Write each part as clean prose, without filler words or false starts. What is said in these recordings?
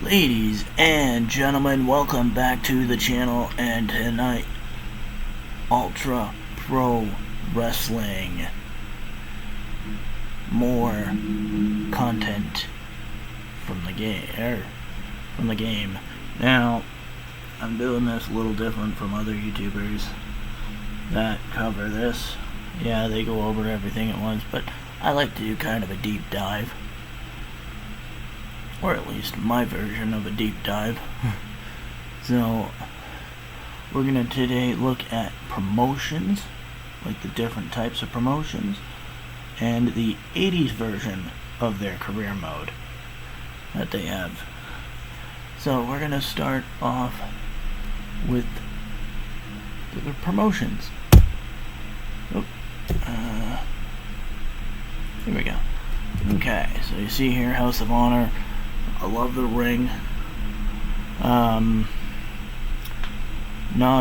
Ladies and gentlemen, welcome back to the channel, and tonight, Ultra Pro Wrestling. More content from the game. Now, I'm doing this a little different from other YouTubers that cover this. Yeah, they go over everything at once, but I like to do kind of a deep dive. Or at least my version of a deep dive. So, we're going to today look at promotions, like the different types of promotions, and the 80s version of their career mode that they have. So, we're going to start off with the promotions. Here we go. Okay, so you see here, House of Honor. I love the ring. Not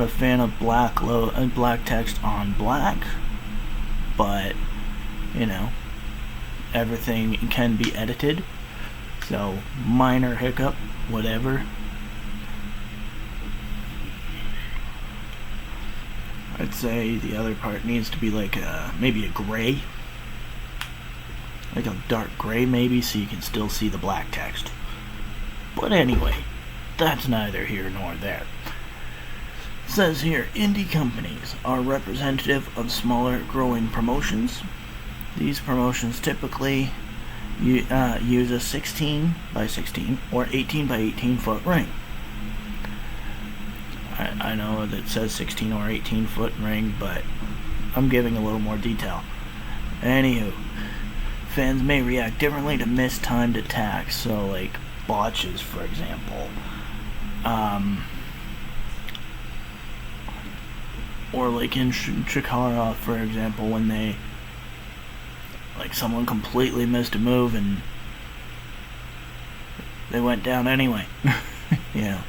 a fan of black text on black, but you know, everything can be edited. So minor hiccup, whatever. I'd say the other part needs to be like maybe a gray, like a dark gray maybe, so you can still see the black text. But anyway, that's neither here nor there. It says here, indie companies are representative of smaller growing promotions. These promotions typically use a 16 by 16 or 18 by 18 foot ring. I know that it says 16 or 18 foot ring, but I'm giving a little more detail. Anywho, fans may react differently to mistimed attacks, so like botches, for example, or like in Chikara, for example, when someone completely missed a move and they went down anyway. You know,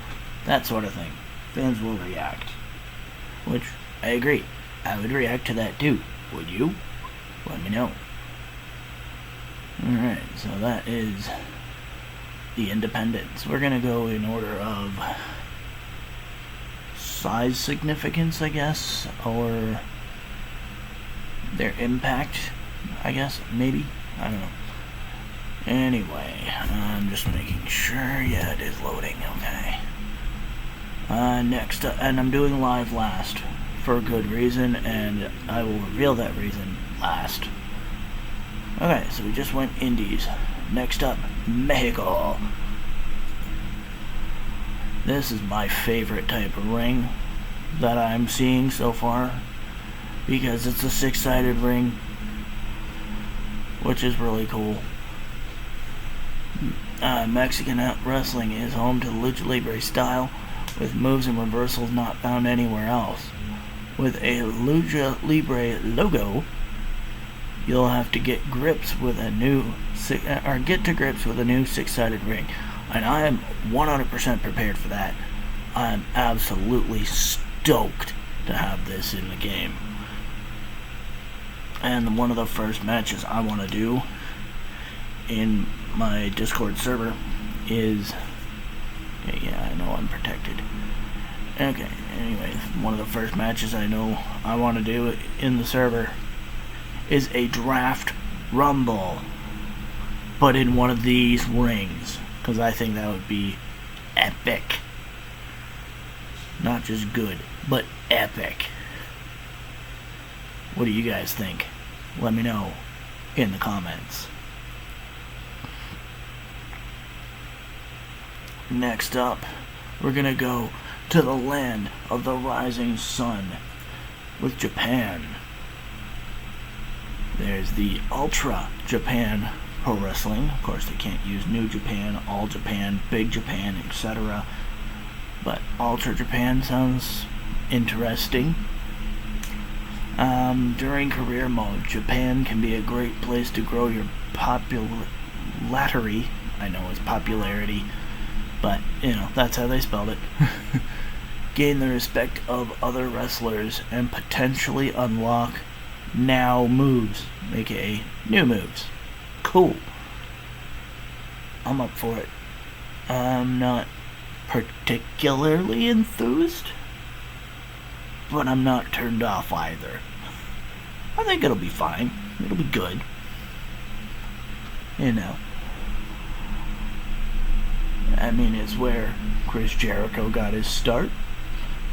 that sort of thing. Fans will react, which I agree. I would react to that too. Would you? Let me know. Alright, so that is the independents. We're gonna go in order of size significance, I guess, or their impact, I guess, maybe. I don't know. Anyway, I'm just making sure. Yeah, it is loading. Okay. Next, and I'm doing live last for a good reason, and I will reveal that reason last. Okay, so we just went indies. Next up, Mexico. This is my favorite type of ring that I'm seeing so far, because it's a 6-sided ring, which is really cool. Mexican wrestling is home to the lucha libre style, with moves and reversals not found anywhere else. With a lucha libre logo, you'll have to get to grips with a new 6-sided ring, and I am 100% prepared for that. I'm absolutely stoked to have this in the game. And one of the first matches I want to do in my Discord server is, okay, yeah, I know I'm protected. Okay, anyway, one of the first matches I know I want to do in the server is a draft rumble, but in one of these rings, because I think that would be epic. Not just good, but epic. What do you guys think? Let me know in the comments. Next up, we're gonna go to the land of the rising sun with Japan. There's the Ultra Japan Pro Wrestling. Of course, they can't use New Japan, All Japan, Big Japan, etc. But Ultra Japan sounds interesting. During career mode, Japan can be a great place to grow your popularity. I know it's popularity, but you know, that's how they spelled it. Gain the respect of other wrestlers and potentially unlock now moves, aka new moves. Cool. I'm up for it. I'm not particularly enthused, but I'm not turned off either. I think it'll be fine. It'll be good. You know. I mean, it's where Chris Jericho got his start,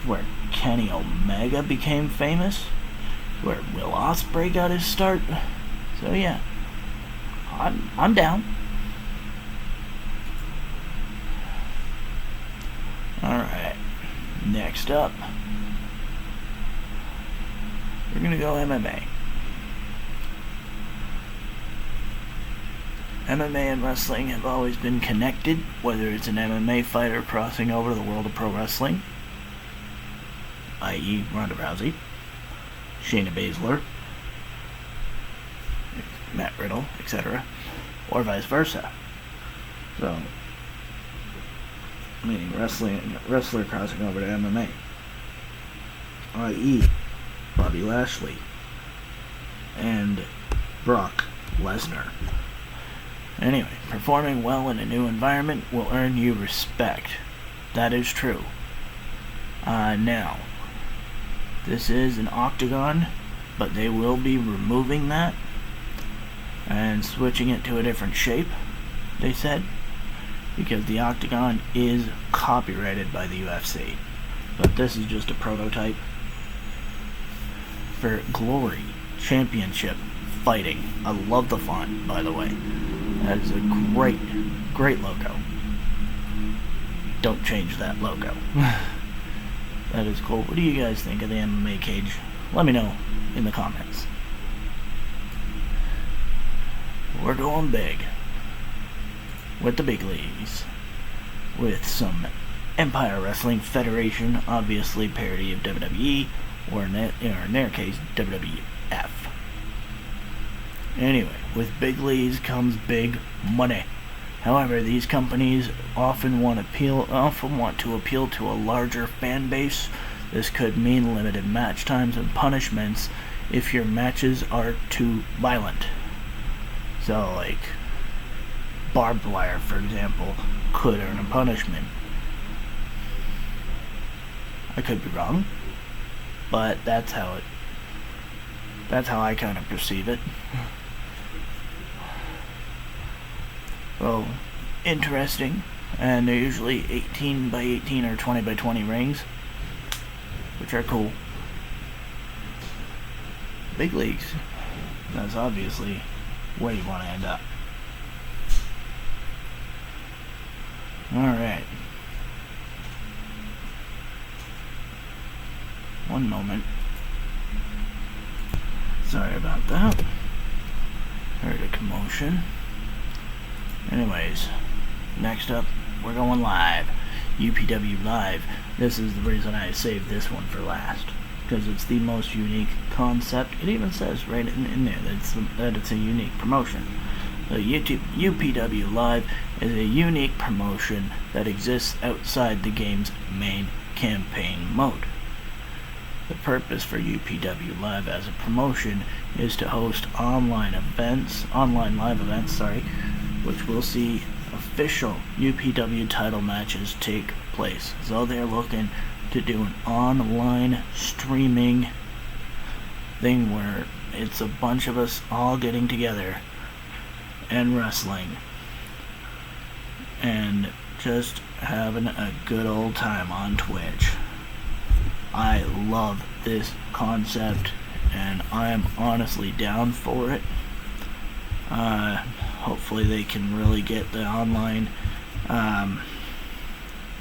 where Kenny Omega became famous, where Will Ospreay got his start. So yeah, I'm down. Alright, next up, we're gonna go MMA. MMA and wrestling have always been connected, whether it's an MMA fighter crossing over to the world of pro wrestling, i.e. Ronda Rousey, Shayna Baszler, Matt Riddle, etc., or vice versa. So, meaning wrestler crossing over to MMA, i.e. Bobby Lashley and Brock Lesnar. Anyway, performing well in a new environment will earn you respect. That is true. Now, this is an octagon, but they will be removing that and switching it to a different shape, they said, because the octagon is copyrighted by the UFC. But this is just a prototype for Glory Championship Fighting. I love the font, by the way. That is a great logo. Don't change that logo. That is cool. What do you guys think of the MMA cage? Let me know in the comments. We're going big with the big leagues, with some Empire Wrestling Federation, obviously parody of WWE, or in their case, WWF. Anyway, with big leagues comes big money. However, these companies often want to appeal to a larger fan base. This could mean limited match times and punishments if your matches are too violent. So, like, barbed wire, for example, could earn a punishment. I could be wrong, but that's how I kind of perceive it. Well, interesting, and they're usually 18 by 18 or 20 by 20 rings, which are cool. Big leagues, that's obviously where you want to end up. Alright. One moment. Sorry about that. Heard a commotion. Anyways, next up, we're going live. UPW Live. This is the reason I saved this one for last, because it's the most unique concept. It even says right in there that it's a unique promotion. The UPW Live is a unique promotion that exists outside the game's main campaign mode. The purpose for UPW Live as a promotion is to host online live events, which will see official UPW title matches take place. So they're looking to do an online streaming thing where it's a bunch of us all getting together and wrestling and just having a good old time on Twitch. I love this concept, and I am honestly down for it. Hopefully they can really get the online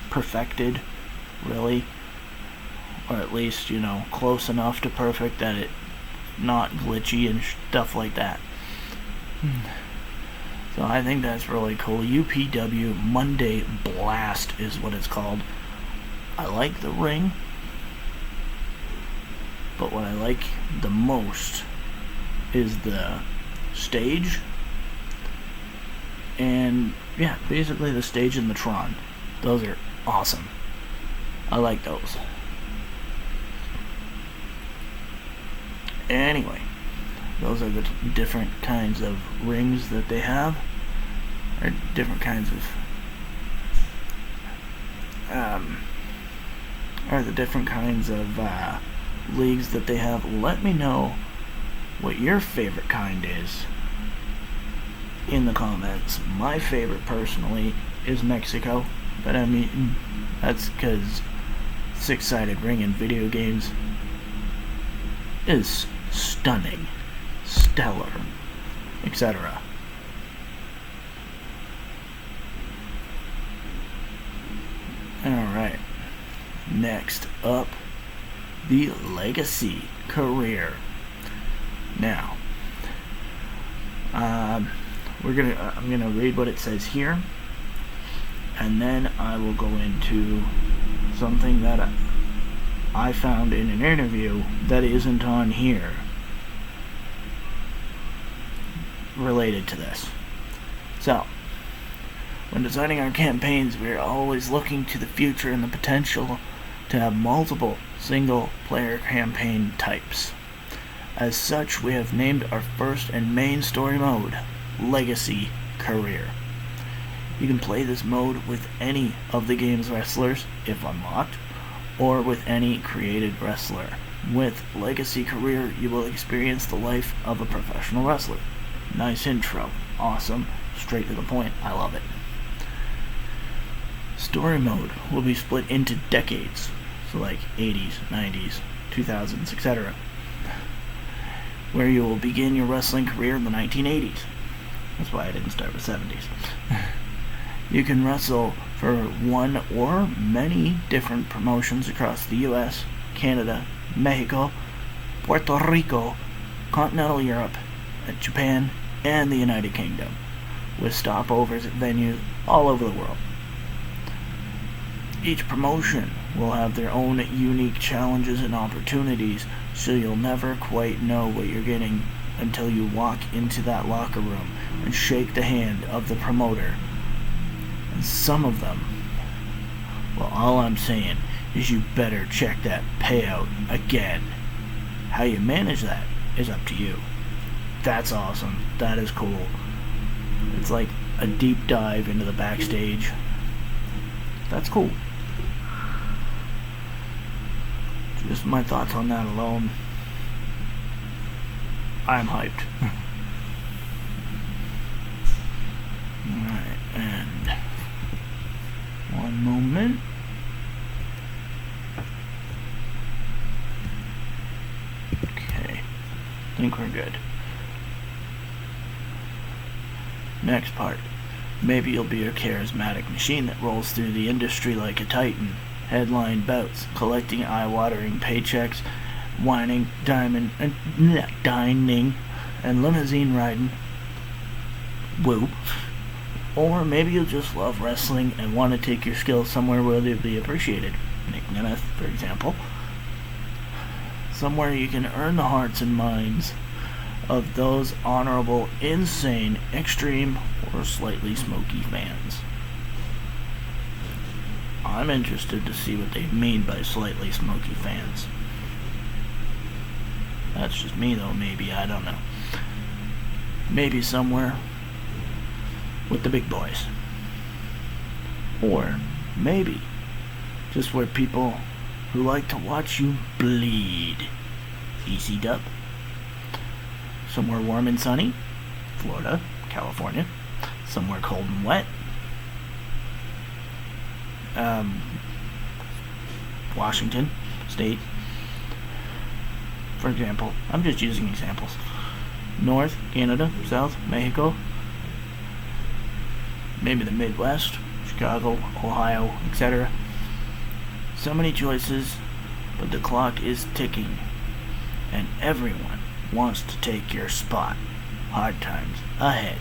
perfected, really, or at least, close enough to perfect that it not glitchy and stuff like that. So I think that's really cool. UPW Monday Blast is what it's called. I like the ring, but what I like the most is the stage, and yeah, basically the stage and the Tron. Those are awesome. I like those. Anyway, those are the different kinds of rings that they have, or different kinds of are the different kinds of leagues that they have. Let me know what your favorite kind is in the comments. My favorite, personally, is Mexico, but I mean, that's because six-sided ring in video games is stunning, stellar, etc. Alright, next up, the Legacy career. Now, I'm gonna read what it says here, and then I will go into something that I found in an interview that isn't on here related to this. So, when designing our campaigns, we are always looking to the future and the potential to have multiple single-player campaign types. As such, we have named our first and main story mode Legacy Career. You can play this mode with any of the game's wrestlers, if unlocked, or with any created wrestler. With Legacy Career, you will experience the life of a professional wrestler. Nice intro. Awesome. Straight to the point. I love it. Story mode will be split into decades, so like 80s, 90s, 2000s, etc., where you will begin your wrestling career in the 1980s. That's why I didn't start with 70s. You can wrestle for one or many different promotions across the US, Canada, Mexico, Puerto Rico, continental Europe, Japan, and the United Kingdom, with stopovers at venues all over the world. Each promotion will have their own unique challenges and opportunities, so you'll never quite know what you're getting until you walk into that locker room and shake the hand of the promoter. And some of them, well, all I'm saying is you better check that payout again. How you manage that is up to you. That's awesome. That is cool. It's like a deep dive into the backstage. That's cool. Just my thoughts on that alone. I'm hyped. Alright, and one moment. Okay, I think we're good. Next part. Maybe you'll be a charismatic machine that rolls through the industry like a titan. Headline bouts, collecting eye-watering paychecks, whining, dining, and limousine riding. Woo. Or maybe you'll just love wrestling and want to take your skills somewhere where they'll be appreciated. Nick Nemeth, for example. Somewhere you can earn the hearts and minds of those honorable, insane, extreme, or slightly smoky fans. I'm interested to see what they mean by slightly smoky fans. That's just me though, maybe, I don't know. Maybe somewhere with the big boys. Or maybe just where people who like to watch you bleed. Easy dub. Somewhere warm and sunny, Florida, California. Somewhere cold and wet, Washington State, for example. I'm just using examples. North, Canada, South, Mexico, maybe the Midwest, Chicago, Ohio, etc. So many choices, but the clock is ticking, and everyone wants to take your spot. Hard times ahead.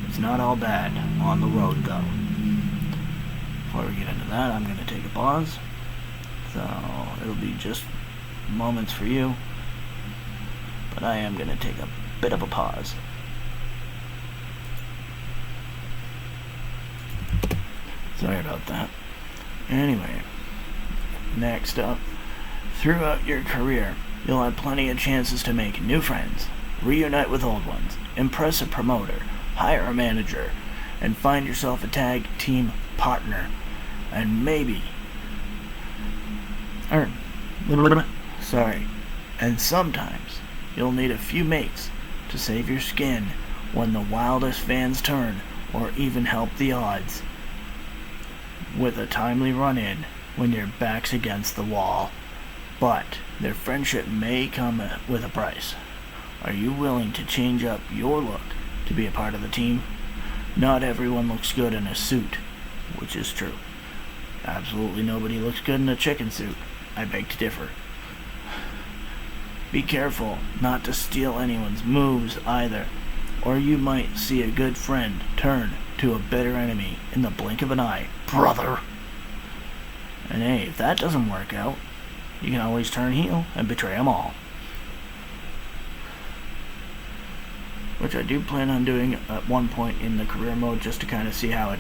It's not all bad on the road, though. Before we get into that, I'm going to take a pause. So, it'll be just moments for you. But I am going to take a bit of a pause. Sorry about that. Anyway, next up, throughout your career, you'll have plenty of chances to make new friends, reunite with old ones, impress a promoter, hire a manager, and find yourself a tag team partner. And maybe, and sometimes you'll need a few mates to save your skin when the wildest fans turn, or even help the odds with a timely run-in when your back's against the wall. But their friendship may come with a price. Are you willing to change up your look to be a part of the team? Not everyone looks good in a suit, which is true. Absolutely nobody looks good in a chicken suit. I beg to differ. Be careful not to steal anyone's moves either, or you might see a good friend turn to a bitter enemy in the blink of an eye, brother. And hey, if that doesn't work out, you can always turn heel and betray them all. Which I do plan on doing at one point in the career mode, just to kind of see how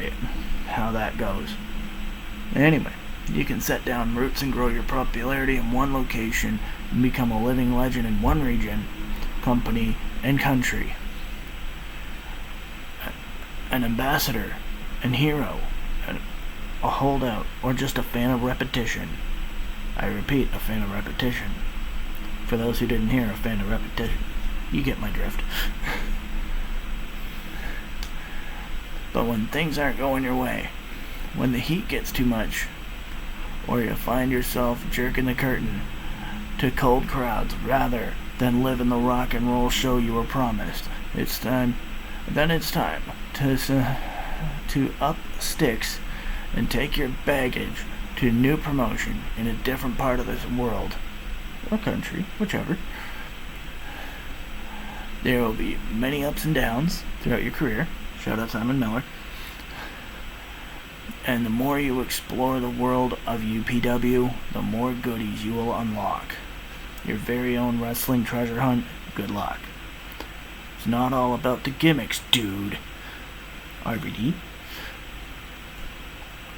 that goes. Anyway, you can set down roots and grow your popularity in one location and become a living legend in one region, company, and country. An ambassador, an hero, a holdout, or just a fan of repetition. I repeat, a fan of repetition. For those who didn't hear, a fan of repetition. You get my drift. But when things aren't going your way, when the heat gets too much, or you find yourself jerking the curtain to cold crowds rather than live in the rock and roll show you were promised, it's time to up sticks and take your baggage to a new promotion in a different part of this world or country, whichever. There will be many ups and downs throughout your career. Shout out Simon Miller. And the more you explore the world of UPW, the more goodies you will unlock. Your very own wrestling treasure hunt. Good luck. It's not all about the gimmicks, dude. RVD.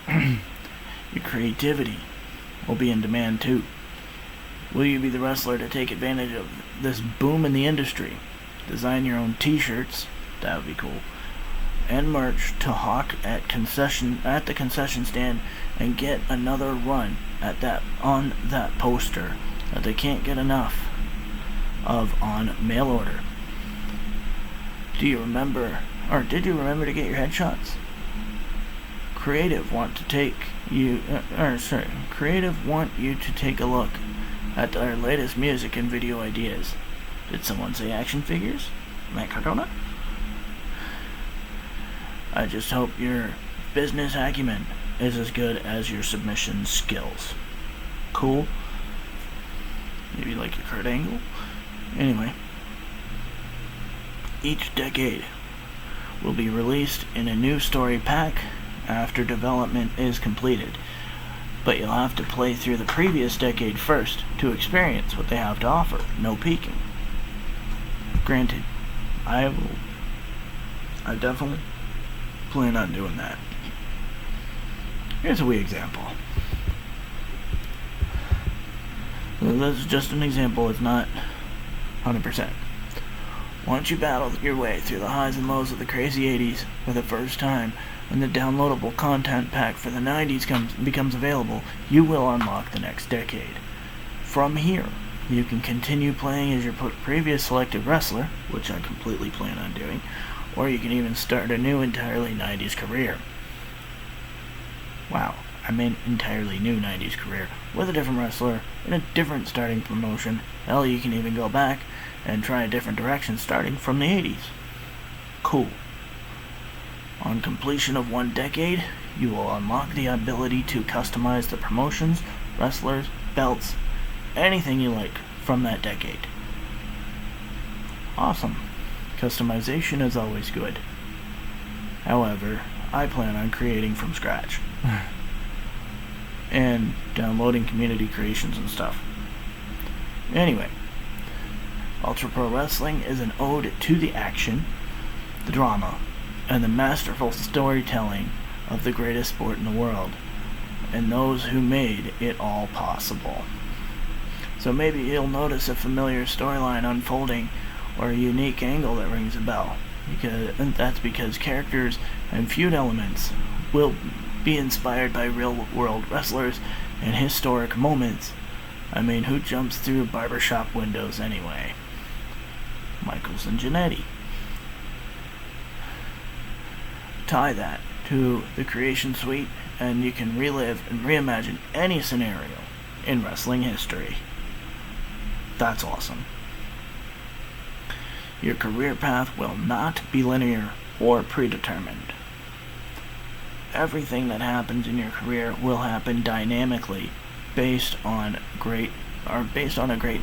Your creativity will be in demand too. Will you be the wrestler to take advantage of this boom in the industry? Design your own t-shirts, that would be cool, and merch to hawk at the concession stand, and get another run on that poster that they can't get enough of on mail order. Did you remember to get your headshots? Creative want you to take a look at our latest music and video ideas. Did someone say action figures? Matt Cardona? I just hope your business acumen is as good as your submission skills. Cool? Maybe like your Kurt Angle? Anyway, each decade will be released in a new story pack after development is completed, but you'll have to play through the previous decade first to experience what they have to offer. No peeking. Granted, I definitely plan on doing that. Here's a wee example. This is just an example, it's not 100%. Once you battle your way through the highs and lows of the crazy 80s for the first time, and the downloadable content pack for the 90s becomes available, you will unlock the next decade. From here, you can continue playing as your previous selected wrestler, which I completely plan on doing, or you can even start a new entirely 90s career. Wow, I mean entirely new 90s career, with a different wrestler, in a different starting promotion. Hell, you can even go back and try a different direction starting from the 80s. Cool. On completion of one decade, you will unlock the ability to customize the promotions, wrestlers, belts, anything you like from that decade. Awesome. Customization is always good. However, I plan on creating from scratch. And downloading community creations and stuff. Anyway, Ultra Pro Wrestling is an ode to the action, the drama, and the masterful storytelling of the greatest sport in the world, and those who made it all possible. So maybe you'll notice a familiar storyline unfolding, or a unique angle that rings a bell, and that's because characters and feud elements will be inspired by real-world wrestlers and historic moments. I mean, who jumps through barbershop windows anyway? Michaels and Jannetty. Tie that to the Creation Suite, and you can relive and reimagine any scenario in wrestling history. That's awesome. Your career path will not be linear or predetermined. Everything that happens in your career will happen dynamically based on a great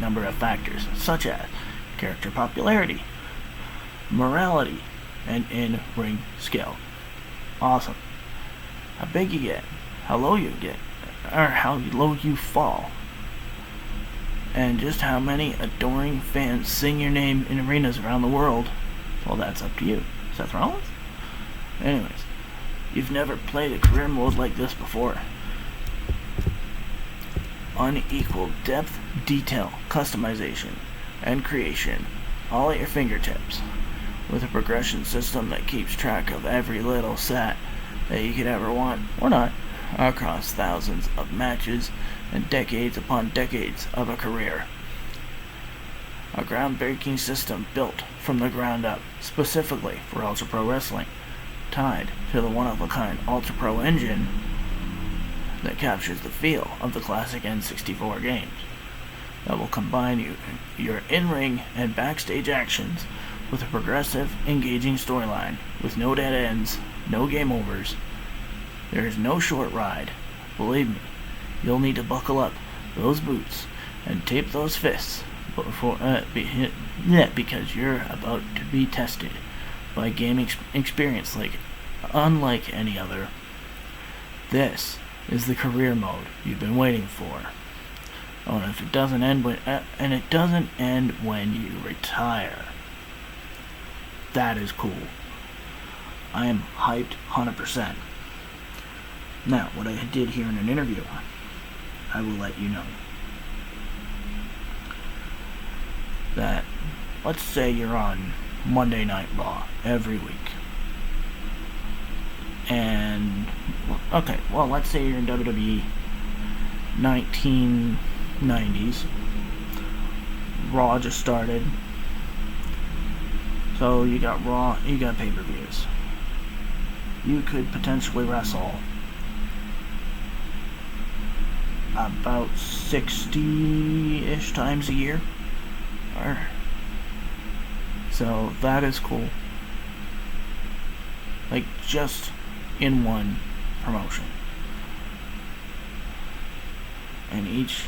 number of factors, such as character popularity, morality, and in-ring skill. Awesome. How big you get, how low you get, or how low you fall, and just how many adoring fans sing your name in arenas around the world, well, that's up to you. Seth Rollins? Anyways, you've never played a career mode like this before. Unequaled depth, detail, customization, and creation, all at your fingertips, with a progression system that keeps track of every little set that you could ever want, or not, across thousands of matches and decades upon decades of a career. A groundbreaking system built from the ground up, specifically for Ultra Pro Wrestling, tied to the one-of-a-kind Ultra Pro engine that captures the feel of the classic N64 games, that will combine your in-ring and backstage actions with a progressive, engaging storyline, with no dead ends, no game overs. There is no short ride. Believe me, you'll need to buckle up those boots and tape those fists because you're about to be tested by game experience unlike any other. This is the career mode you've been waiting for. Oh, and if it doesn't end when you retire. That is cool. I am hyped 100%. Now, what I did here in an interview, I will let you know. That, let's say you're on Monday Night Raw every week. And, okay, well, let's say you're in WWE 1990s. Raw just started. So you got Raw, you got pay-per-views. You could potentially wrestle about 60-ish times a year. So that is cool. Like, just in one promotion. And each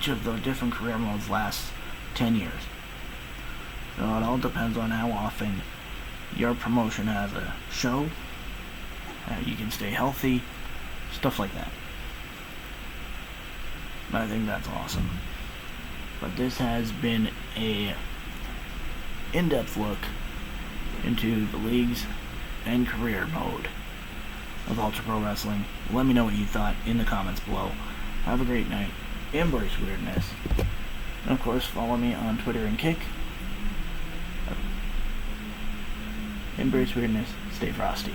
of the different career modes lasts 10 years. So it all depends on how often your promotion has a show, how you can stay healthy, stuff like that. I think that's awesome. But this has been a in-depth look into the leagues and career mode of Ultra Pro Wrestling. Let me know what you thought in the comments below. Have a great night. Embrace weirdness. And of course, follow me on Twitter and Kick. Embrace weirdness. Stay frosty.